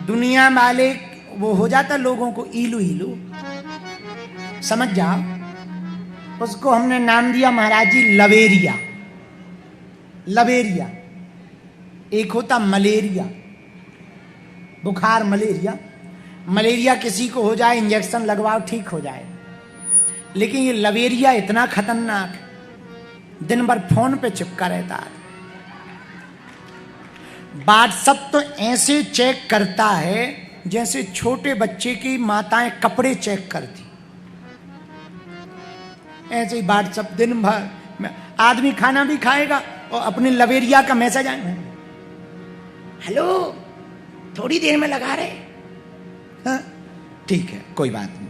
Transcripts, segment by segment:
दुनिया वाले वो हो जाता लोगों को ईलू ईलू, समझ जाओ। उसको हमने नाम दिया महाराज जी लवेरिया। लवेरिया एक होता मलेरिया, बुखार मलेरिया। मलेरिया किसी को हो जाए इंजेक्शन लगवाओ ठीक हो जाए, लेकिन ये लवेरिया इतना खतरनाक है, दिन भर फोन पे चिपका रहता है। व्हाट्सएप तो ऐसे चेक करता है जैसे छोटे बच्चे की माताएं कपड़े चेक करती, ऐसे ही व्हाट्सएप दिन भर। आदमी खाना भी खाएगा और अपने लवेरिया का मैसेज आए, हेलो थोड़ी देर में लगा रहे। हाँ ठीक है कोई बात नहीं।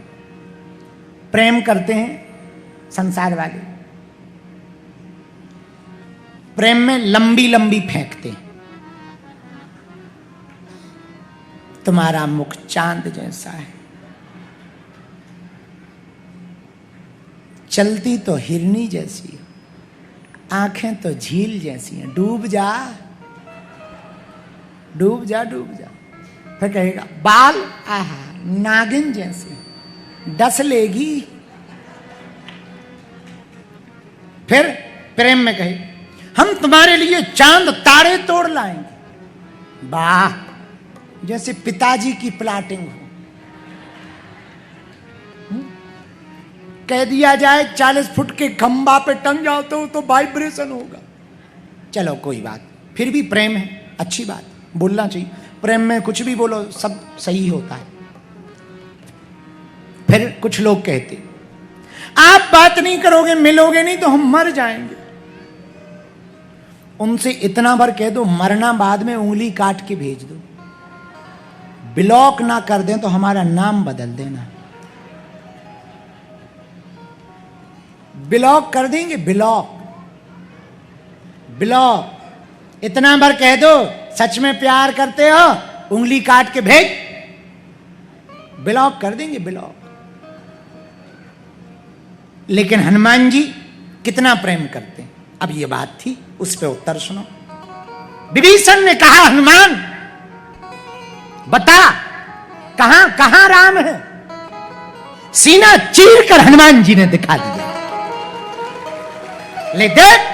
प्रेम करते हैं संसार वाले, प्रेम में लंबी लंबी फेंकते हैं। तुम्हारा मुख चांद जैसा है, चलती तो हिरनी जैसी है, आंखें तो झील जैसी हैं, डूब जा डूब जा डूब जा। फिर कहेगा बाल आहा नागिन जैसे, डस लेगी। फिर प्रेम में कहे हम तुम्हारे लिए चांद तारे तोड़ लाएंगे। वाह, जैसे पिताजी की प्लाटिंग हो। कह दिया जाए 40 फुट के खंबा पे टंग जाओ तो वाइब्रेशन होगा। चलो कोई बात, फिर भी प्रेम है, अच्छी बात, बोलना चाहिए। प्रेम में कुछ भी बोलो सब सही होता है। फिर कुछ लोग कहते आप बात नहीं करोगे मिलोगे नहीं तो हम मर जाएंगे। उनसे इतना बार कह दो मरना बाद में उंगली काट के भेज दो, ब्लॉक ना कर दें तो हमारा नाम बदल देना। ब्लॉक कर देंगे, ब्लॉक ब्लॉक। इतना बार कह दो सच में प्यार करते हो उंगली काट के भेज, ब्लॉक कर देंगे, ब्लॉक। लेकिन हनुमान जी कितना प्रेम करते हैं। अब ये बात थी, उस पे उत्तर सुनो। विभीषण ने कहा हनुमान बता कहां कहां राम है। सीना चीर कर हनुमान जी ने दिखा दिया, ले देख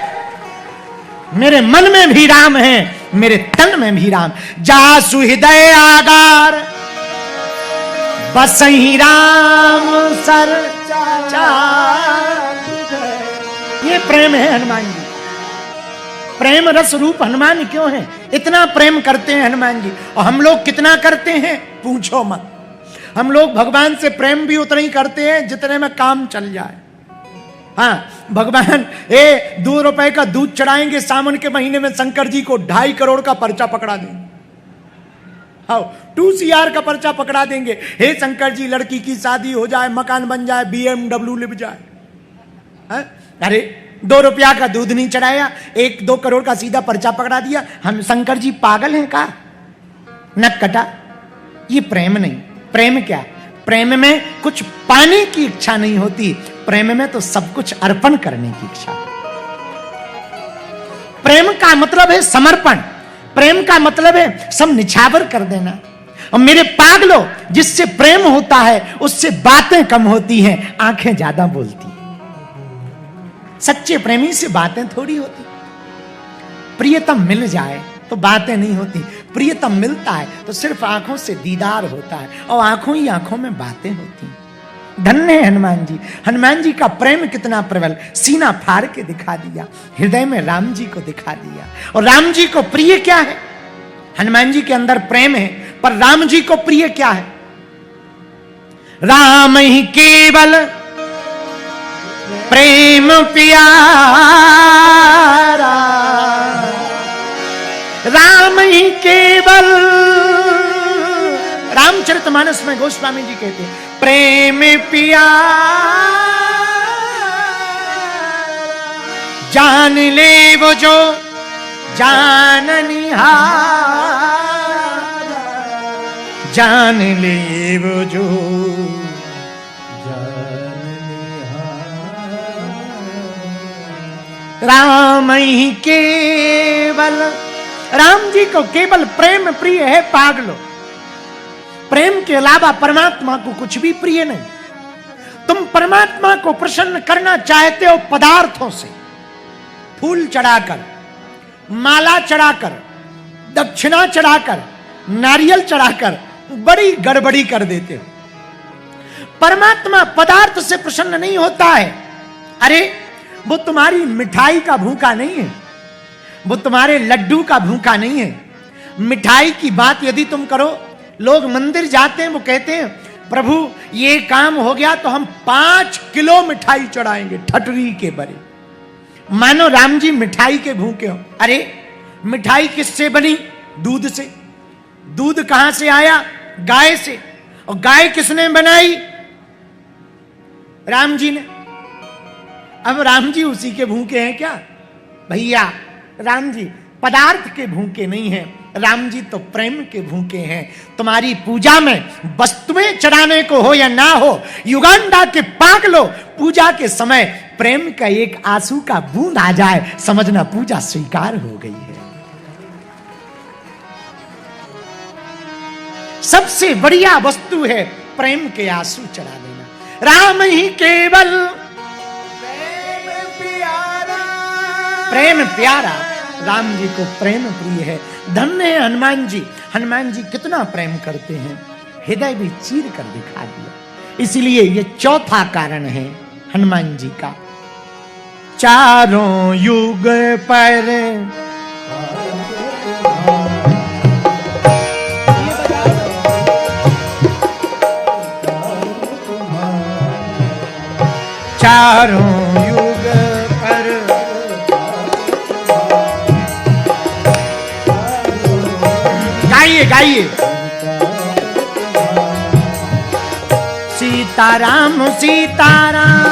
मेरे मन में भी राम है, मेरे तन में भी राम। जासु हृदय आगार बसहि राम सर चार। ये प्रेम है हनुमान जी, प्रेम रस रूप हनुमान क्यों है। इतना प्रेम करते हैं हनुमान जी। और हम लोग कितना करते हैं पूछो मत। हम लोग भगवान से प्रेम भी उतना ही करते हैं जितने में काम चल जाए। हाँ, भगवान 2 रुपए का दूध चढ़ाएंगे सावन के महीने में, शंकर जी को 2.5 करोड़ का पर्चा पकड़ा देंगे। हाँ, 2 CR का पर्चा पकड़ा देंगे। हे शंकर जी लड़की की शादी हो जाए, मकान बन जाए, BMW लिप जाए। हाँ? अरे 2 रुपया का दूध नहीं चढ़ाया, 1-2 करोड़ का सीधा पर्चा पकड़ा दिया। हम शंकर जी पागल हैं का नक कटा। ये प्रेम नहीं। प्रेम क्या, प्रेम में कुछ पाने की इच्छा नहीं होती, प्रेम में तो सब कुछ अर्पण करने की इच्छा। प्रेम का मतलब है समर्पण, प्रेम का मतलब है सब निछावर कर देना। और मेरे पागलों, जिससे प्रेम होता है उससे बातें कम होती हैं, आंखें ज्यादा बोलती हैं। सच्चे प्रेमी से बातें थोड़ी होती। प्रियतम मिल जाए तो बातें नहीं होती, प्रियतम मिलता है तो सिर्फ आंखों से दीदार होता है और आंखों ही आंखों में बातें होती हैं। धन्य है हनुमान जी। हनुमान जी का प्रेम कितना प्रबल, सीना फाड़ के दिखा दिया, हृदय में राम जी को दिखा दिया। और राम जी को प्रिय क्या है, हनुमान जी के अंदर प्रेम है, पर राम जी को प्रिय क्या है। राम ही केवल प्रेम प्यारा, राम ही केवल। रामचरितमानस में गोस्वामी जी कहते हैं प्रेम प्यारा, जान ले वो जो जाननिहार, जान ले वो जो जाननिहार। राम ही केवल, राम जी को केवल प्रेम प्रिय है पागलो। प्रेम के अलावा परमात्मा को कुछ भी प्रिय नहीं। तुम परमात्मा को प्रसन्न करना चाहते हो पदार्थों से, फूल चढ़ाकर, माला चढ़ाकर, दक्षिणा चढ़ाकर, नारियल चढ़ाकर बड़ी गड़बड़ी कर देते हो। परमात्मा पदार्थ से प्रसन्न नहीं होता है। अरे वो तुम्हारी मिठाई का भूखा नहीं है, वो तुम्हारे लड्डू का भूखा नहीं है। मिठाई की बात यदि तुम करो, लोग मंदिर जाते हैं, वो कहते हैं प्रभु ये काम हो गया तो हम 5 किलो मिठाई चढ़ाएंगे ठटरी के बरे, मानो राम जी मिठाई के भूखे हो। अरे मिठाई किससे बनी? दूध से। दूध कहां से आया? गाय से। और गाय किसने बनाई? राम जी ने। अब राम जी उसी के भूखे हैं क्या? भैया राम जी पदार्थ के भूखे नहीं हैं, राम जी तो प्रेम के भूखे हैं। तुम्हारी पूजा में वस्तुएं चढ़ाने को हो या ना हो, युगांडा के पागलो, पूजा के समय प्रेम का एक आंसू का बूंद आ जाए, समझना पूजा स्वीकार हो गई है। सबसे बढ़िया वस्तु है प्रेम के आंसू चढ़ा देना। राम ही केवल प्रेम प्यारा, राम जी को प्रेम प्रिय है। धन्य है हनुमान जी। हनुमान जी कितना प्रेम करते हैं, हृदय भी चीर कर दिखा दिया। इसलिए ये चौथा कारण है हनुमान जी का। चारों युग पर चारों युग पर गाइए गाइए। सीताराम सीताराम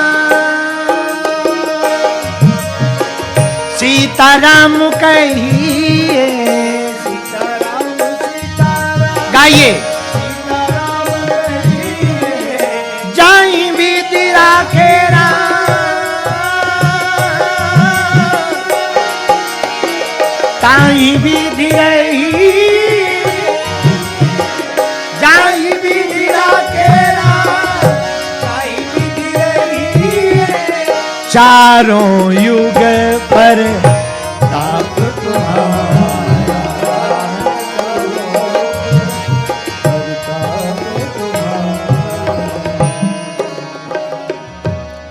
सीताराम कहिए, गाइए। जाई बीती राखेरा ताई बीती रही, जाई बीती राखेरा ताई बीती रही। चारों युग पर ताप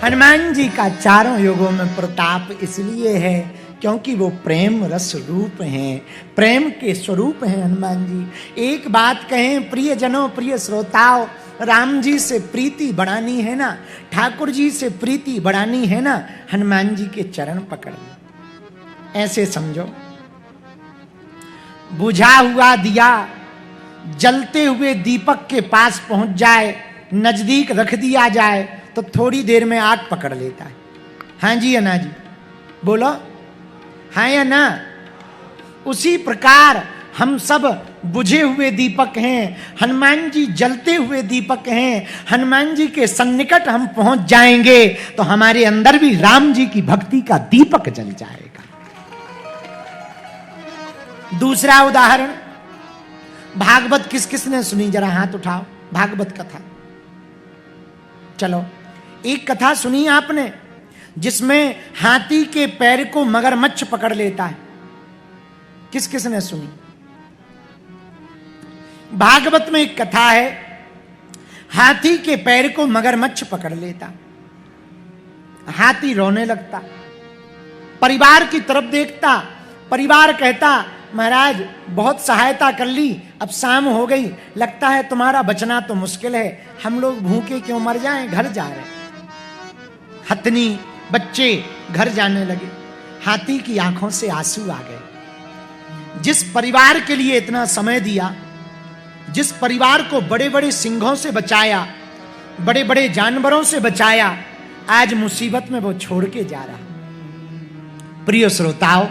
हनुमान जी का चारों युगों में प्रताप इसलिए है क्योंकि वो प्रेम रस रूप हैं, प्रेम के स्वरूप हैं हनुमान जी। एक बात कहें प्रिय जनों, प्रिय श्रोताओं, राम जी से प्रीति बढ़ानी है ना, ठाकुर जी से प्रीति बढ़ानी है ना, हनुमान जी के चरण पकड़ लो। ऐसे समझो बुझा हुआ दिया जलते हुए दीपक के पास पहुंच जाए, नजदीक रख दिया जाए तो थोड़ी देर में आग पकड़ लेता है। हाँ जी या ना जी? बोलो हाँ या ना? उसी प्रकार हम सब बुझे हुए दीपक हैं, हनुमान जी जलते हुए दीपक हैं। हनुमान जी के सन्निकट हम पहुंच जाएंगे तो हमारे अंदर भी राम जी की भक्ति का दीपक जल जाएगा। दूसरा उदाहरण, भागवत किस किस ने सुनी? जरा हाथ उठाओ। भागवत कथा, चलो एक कथा सुनी आपने जिसमें हाथी के पैर को मगरमच्छ पकड़ लेता है? किस किस ने सुनी? भागवत में एक कथा है, हाथी के पैर को मगरमच्छ पकड़ लेता, हाथी रोने लगता, परिवार की तरफ देखता, परिवार कहता महाराज बहुत सहायता कर ली, अब शाम हो गई, लगता है तुम्हारा बचना तो मुश्किल है, हम लोग भूखे क्यों मर जाएं, घर जा रहे। हथनी बच्चे घर जाने लगे, हाथी की आंखों से आंसू आ गए। जिस परिवार के लिए इतना समय दिया, जिस परिवार को बड़े बड़े सिंहों से बचाया, बड़े बड़े जानवरों से बचाया, आज मुसीबत में वो छोड़ के जा रहा। प्रिय श्रोताओं,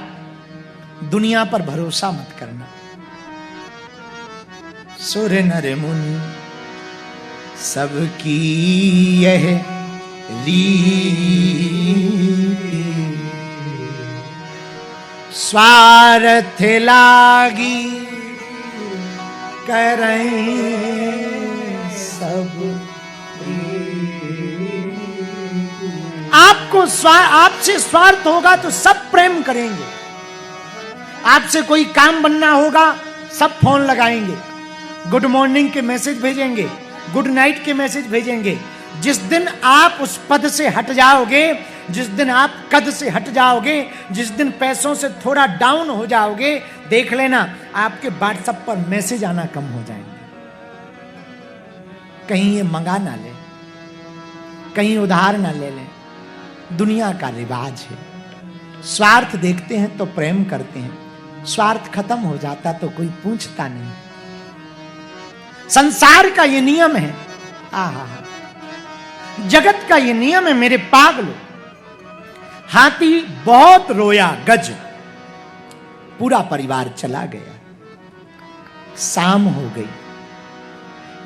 दुनिया पर भरोसा मत करना। सुर नर मुनि सबकी यह रीति, स्वार्थ लागी करें सब। आपसे स्वार्थ होगा तो सब प्रेम करेंगे। आपसे कोई काम बनना होगा, सब फोन लगाएंगे, गुड मॉर्निंग के मैसेज भेजेंगे, गुड नाइट के मैसेज भेजेंगे। जिस दिन आप उस पद से हट जाओगे, जिस दिन आप कद से हट जाओगे, जिस दिन पैसों से थोड़ा डाउन हो जाओगे, देख लेना आपके व्हाट्सएप पर मैसेज आना कम हो जाएंगे। कहीं ये मंगा ना ले, कहीं उधार ना ले लें। दुनिया का रिवाज है। स्वार्थ देखते हैं तो प्रेम करते हैं, स्वार्थ खत्म हो जाता तो कोई पूछता नहीं। संसार का ये नियम है। आहा, जगत का ये नियम है मेरे पागलों। हाथी बहुत रोया गज, पूरा परिवार चला गया। शाम हो गई,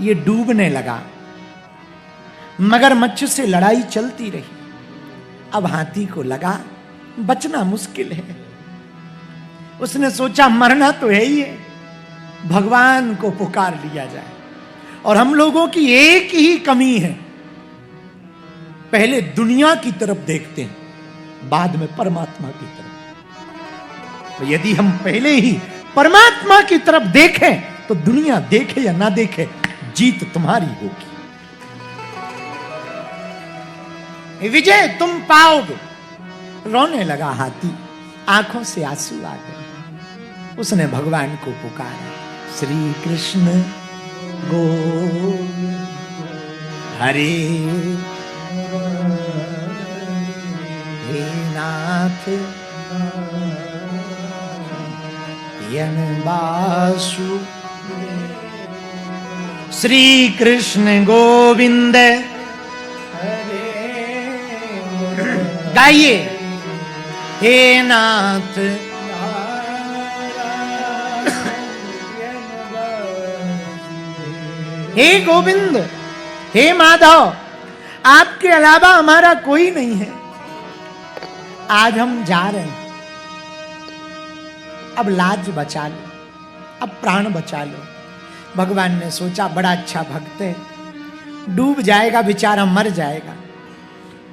ये डूबने लगा। मगरमच्छ से लड़ाई चलती रही। अब हाथी को लगा बचना मुश्किल है। उसने सोचा मरना तो है ही है, भगवान को पुकार लिया जाए। और हम लोगों की एक ही कमी है, पहले दुनिया की तरफ देखते हैं, बाद में परमात्मा की तरफ। तो यदि हम पहले ही परमात्मा की तरफ देखें तो दुनिया देखे या ना देखे, जीत तुम्हारी होगी, विजय तुम पाओगे। रोने लगा हाथी, आंखों से आंसू आ गए। उसने भगवान को पुकारा, श्री कृष्ण गोविंद हरे हे नाथ यनबासु। श्री कृष्ण गोविंद गाइए, हे नाथ हे गोविंद, हे माधव, आपके अलावा हमारा कोई नहीं है। आज हम जा रहे हैं, अब लाज बचा लो, अब प्राण बचा लो। भगवान ने सोचा बड़ा अच्छा भक्त है, डूब जाएगा बेचारा, मर जाएगा।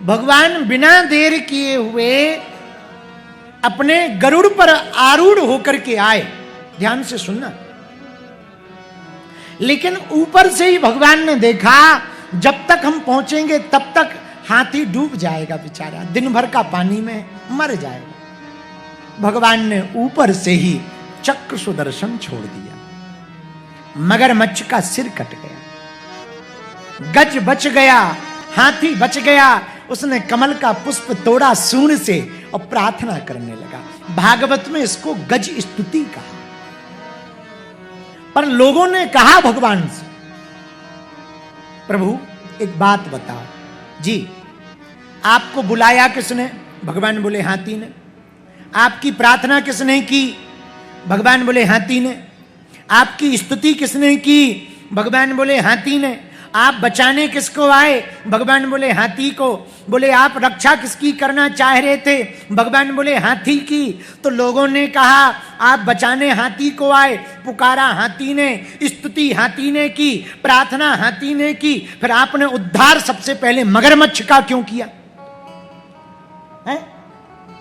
भगवान बिना देर किए हुए अपने गरुड़ पर आरूढ़ होकर के आए। ध्यान से सुनना। लेकिन ऊपर से ही भगवान ने देखा जब तक हम पहुंचेंगे तब तक हाथी डूब जाएगा बेचारा, दिन भर का पानी में मर जाएगा। भगवान ने ऊपर से ही चक्र सुदर्शन छोड़ दिया, मगरमच्छ का सिर कट गया, गज बच गया, हाथी बच गया। उसने कमल का पुष्प तोड़ा सूंड से और प्रार्थना करने लगा। भागवत में इसको गज स्तुति कहा। पर लोगों ने कहा भगवान से, प्रभु एक बात बताओ जी, आपको बुलाया किसने? भगवान बोले हाथी ने। आपकी प्रार्थना किसने की? भगवान बोले हाथी ने। आपकी स्तुति किसने की? भगवान बोले हाथी ने। आप बचाने किसको आए? भगवान बोले हाथी को। बोले आप रक्षा किसकी करना चाह रहे थे? भगवान बोले हाथी की। तो लोगों ने कहा आप बचाने हाथी को आए, पुकारा हाथी ने, स्तुति हाथी ने की, प्रार्थना हाथी ने की, फिर आपने उद्धार सबसे पहले मगरमच्छ का क्यों किया है?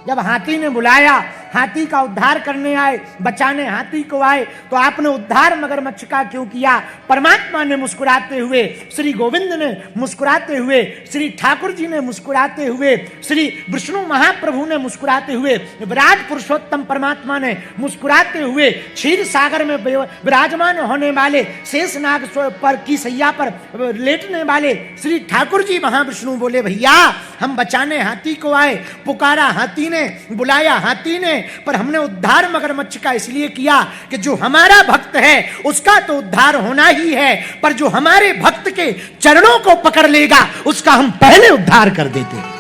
जब हाथी ने बुलाया, हाथी का उद्धार करने आए, बचाने हाथी को आए, तो आपने उद्धार मगरमच्छ का क्यों किया? परमात्मा ने मुस्कुराते हुए, श्री गोविंद ने मुस्कुराते हुए, श्री ठाकुर जी ने मुस्कुराते हुए, श्री विष्णु महाप्रभु ने मुस्कुराते हुए, विराट पुरुषोत्तम परमात्मा ने मुस्कुराते हुए, क्षीर सागर में विराजमान होने वाले, शेषनाग पर की सैया पर लेटने वाले श्री ठाकुर जी महाविष्णु बोले भैया हम बचाने हाथी को आए, पुकारा हाथी ने, बुलाया हाथी ने, पर हमने उद्धार मगरमच्छ का इसलिए किया कि जो हमारा भक्त है उसका तो उद्धार होना ही है, पर जो हमारे भक्त के चरणों को पकड़ लेगा उसका हम पहले उद्धार कर देते।